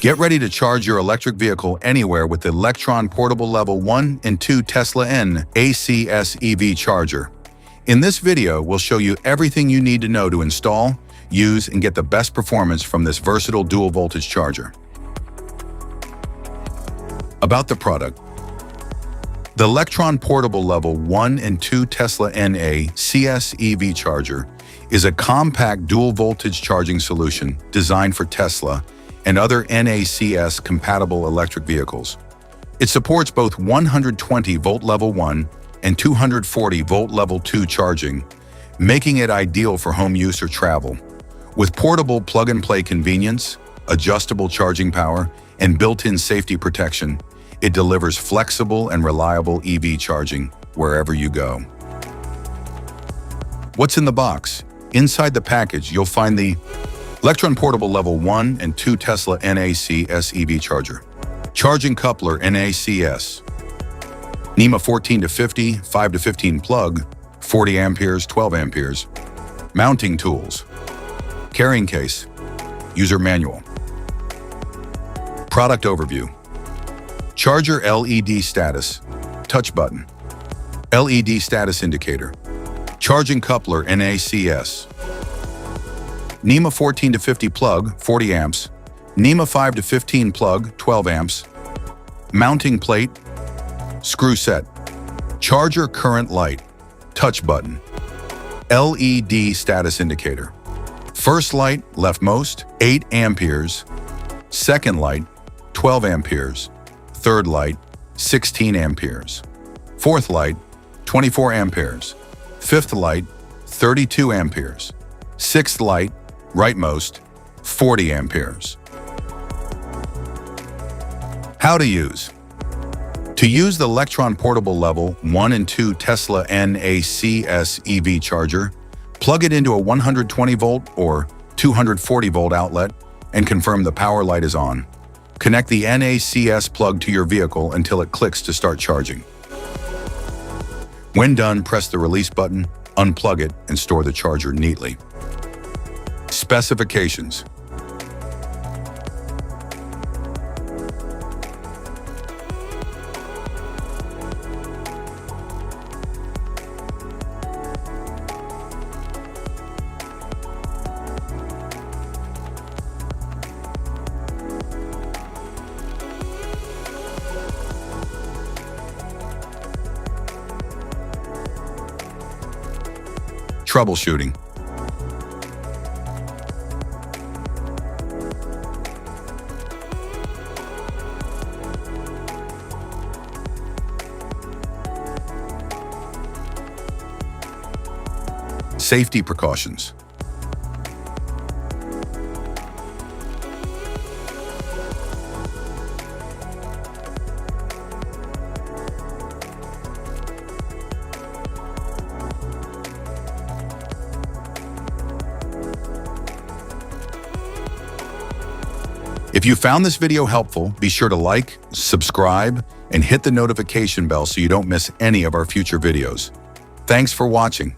Get ready to charge your electric vehicle anywhere with the Lectron Portable Level 1 and 2 Tesla NACS EV Charger. In this video, we'll show you everything you need to know to install, use, and get the best performance from this versatile dual-voltage charger. About the product. The Lectron Portable Level 1 and 2 Tesla NACS EV Charger is a compact dual-voltage charging solution designed for Tesla and other NACS-compatible electric vehicles. It supports both 120-volt Level 1 and 240-volt Level 2 charging, making it ideal for home use or travel. With portable plug-and-play convenience, adjustable charging power, and built-in safety protection, it delivers flexible and reliable EV charging wherever you go. What's in the box? Inside the package, you'll find the Lectron Portable Level 1 and 2 Tesla NACS EV Charger, Charging Coupler NACS, NEMA 14 to 50, 5 to 15 plug, 40 amperes, 12 amperes, mounting tools, carrying case, user manual. Product overview. Charger LED status, touch button, LED status indicator, charging coupler NACS, NEMA 14 to 50 plug, 40 amps, NEMA 5 to 15 plug, 12 amps, mounting plate, screw set, charger current light, touch button, LED status indicator. First light, leftmost, 8 amperes, second light, 12 amperes, third light, 16 amperes, fourth light, 24 amperes, fifth light, 32 amperes, sixth light, rightmost, 40 amperes. How to use. To use the Lectron Portable Level 1 and 2 Tesla NACS EV Charger, plug it into a 120-volt or 240-volt outlet and confirm the power light is on. Connect the NACS plug to your vehicle until it clicks to start charging. When done, press the release button, unplug it, and store the charger neatly. Specifications. Troubleshooting. Safety precautions. If you found this video helpful, be sure to like, subscribe, and hit the notification bell so you don't miss any of our future videos. Thanks for watching.